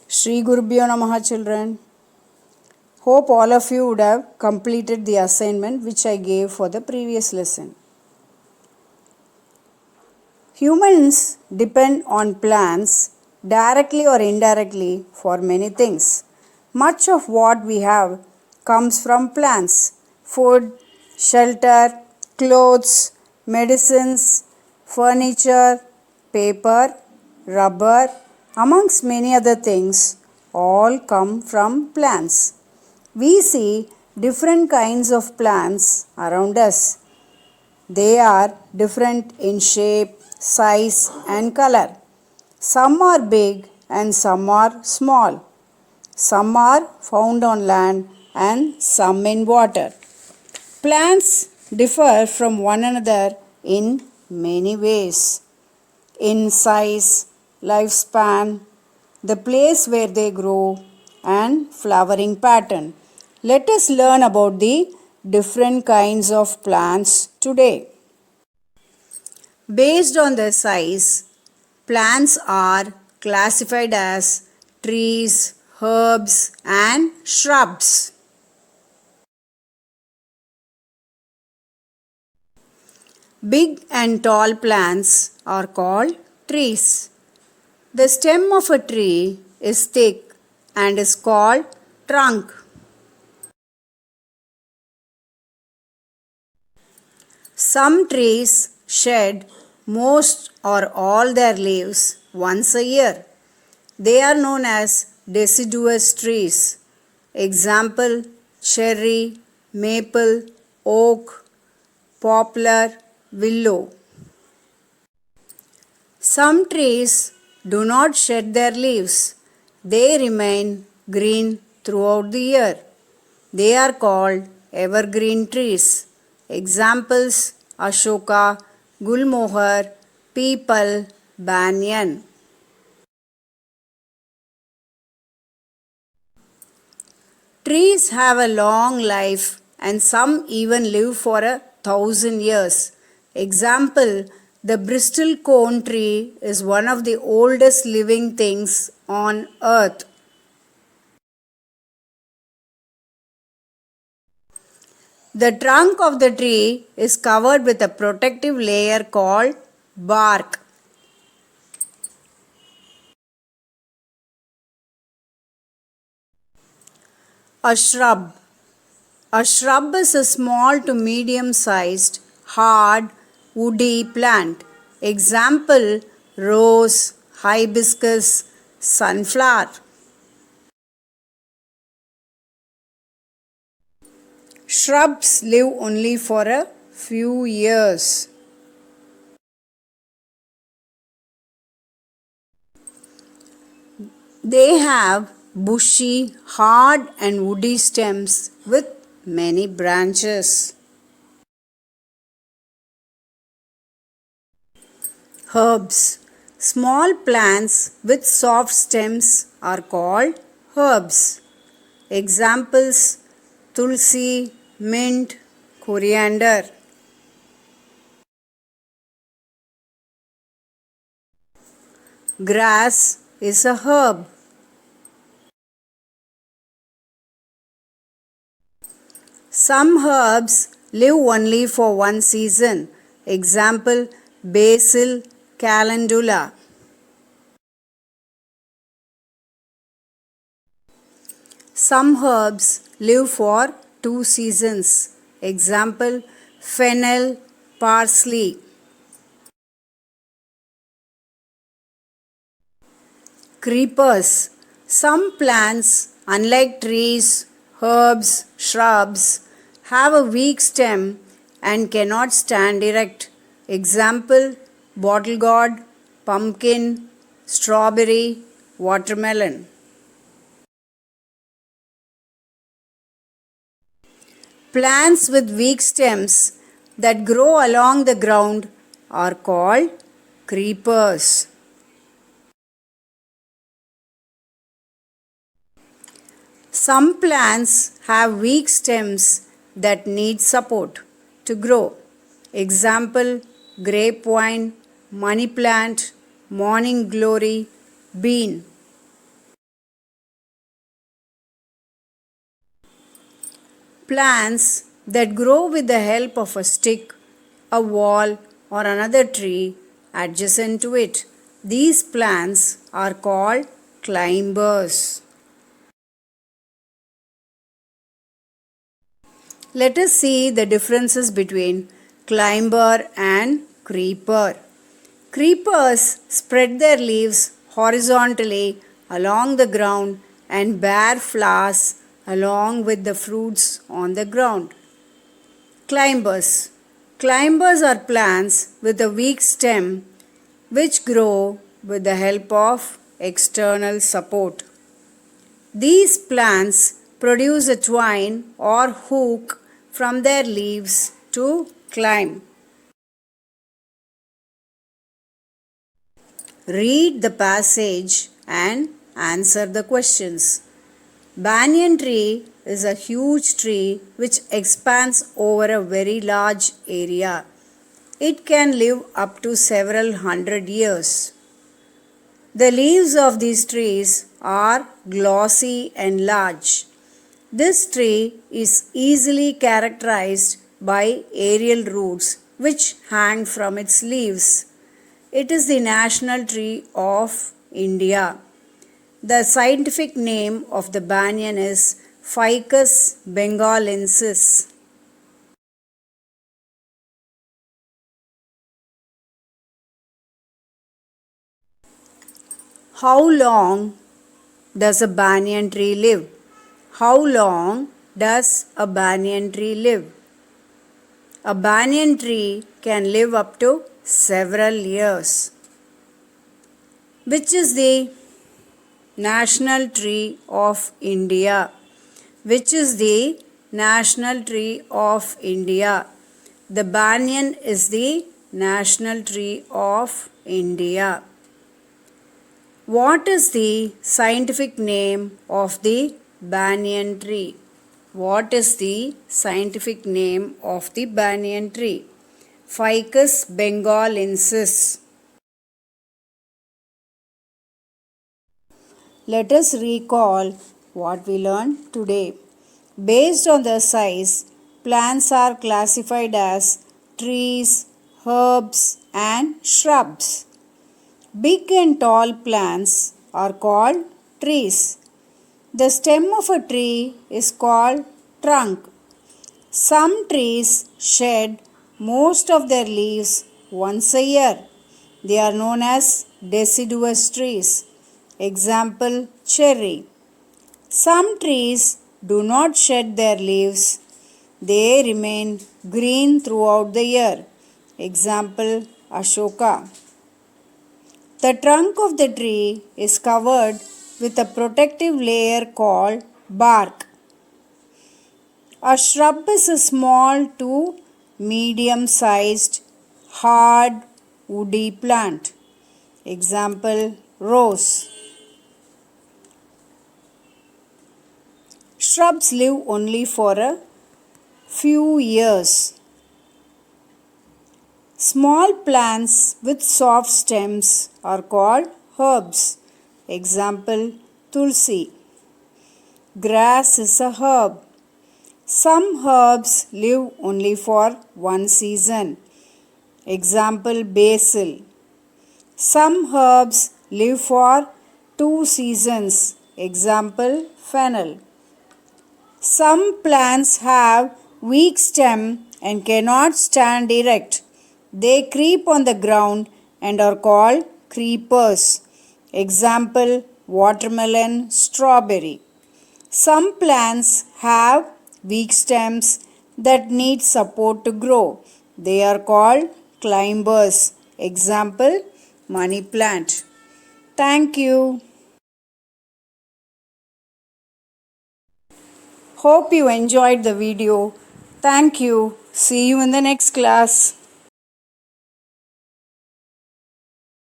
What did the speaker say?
Shri Gurubhyo Namaha, children. Hope all of you would have completed the assignment which I gave for the previous lesson. Humans depend on plants directly or indirectly for many things. Much of what we have comes from plants: food, shelter, clothes, medicines, furniture, paper, rubber, amongst many other things, all come from plants. We see different kinds of plants around us. They are different in shape, size, and color. Some are big and some are small. Some are found on land and some in water. Plants differ from one another in many ways: in size, lifespan, the place where they grow, and flowering pattern. Let us learn about the different kinds of plants today. Based on their size, plants are classified as trees, herbs, and shrubs. Big and tall plants are called trees. The stem of a tree is thick and is called trunk. Some trees shed most or all their leaves once a year. They are known as deciduous trees. Example: cherry, maple, oak, poplar, willow. Some trees do not shed their leaves. They remain green throughout the year. They are called evergreen trees. Examples: Ashoka, Gulmohar, Peepal, Banyan. Trees have a long life and some even live for 1,000 years. Example: the Bristol cone tree is one of the oldest living things on earth. The trunk of the tree is covered with a protective layer called bark. A shrub. A shrub is a small to medium sized, hard, woody plant. Example: rose, hibiscus, sunflower. Shrubs live only for a few years. They have bushy, hard, and woody stems with many branches. Herbs. Small plants with soft stems are called herbs. Examples: tulsi, mint, coriander. Grass is a herb. Some herbs live only for one season. Example: basil, calendula. Some herbs live for 2 seasons. Example: fennel, parsley. Creepers. Some plants, unlike trees, herbs, shrubs, have a weak stem and cannot stand erect. Example: bottle gourd, pumpkin, strawberry, watermelon. Plants with weak stems that grow along the ground are called creepers. Some plants have weak stems that need support to grow. Example: grapevine, money plant, morning glory, bean. Plants that grow with the help of a stick, a wall, or another tree adjacent to it. These plants are called climbers. Let us see the differences between climber and creeper. Creepers spread their leaves horizontally along the ground and bear flowers along with the fruits on the ground. Climbers. Climbers are plants with a weak stem which grow with the help of external support. These plants produce a twine or hook from their leaves to climb. Read the passage and answer the questions. Banyan tree is a huge tree which expands over a very large area. It can live up to several hundred years. The leaves of these trees are glossy and large. This tree is easily characterized by aerial roots which hang from its leaves. It is the national tree of India. The scientific name of the banyan is Ficus bengalensis. How long does a banyan tree live? How long does a banyan tree live? A banyan tree can live up to several years. Which is the national tree of India? Which is the national tree of India? The banyan is the national tree of India. What is the scientific name of the banyan tree? What is the scientific name of the banyan tree? Ficus bengalensis. Let us recall what we learned today. Based on their size, plants are classified as trees, herbs, and shrubs. Big and tall plants are called trees. The stem of a tree is called trunk. Some trees shed most of their leaves once a year. They are known as deciduous trees. Example, cherry. Some trees do not shed their leaves. They remain green throughout the year. Example, Ashoka. The trunk of the tree is covered with a protective layer called bark. A shrub is a small to medium sized hard woody plant. Example, rose. Shrubs live only for a few years. Small plants with soft stems are called herbs. Example, tulsi. Grass is a herb. Some herbs live only for one season. Example, basil. Some herbs live for 2 seasons. Example, fennel. Some plants have weak stem and cannot stand erect. They creep on the ground and are called creepers. Example, watermelon, strawberry. Some plants have weak stems that need support to grow. They are called climbers. Example, money plant. Thank you. Hope you enjoyed the video. Thank you. See you in the next class.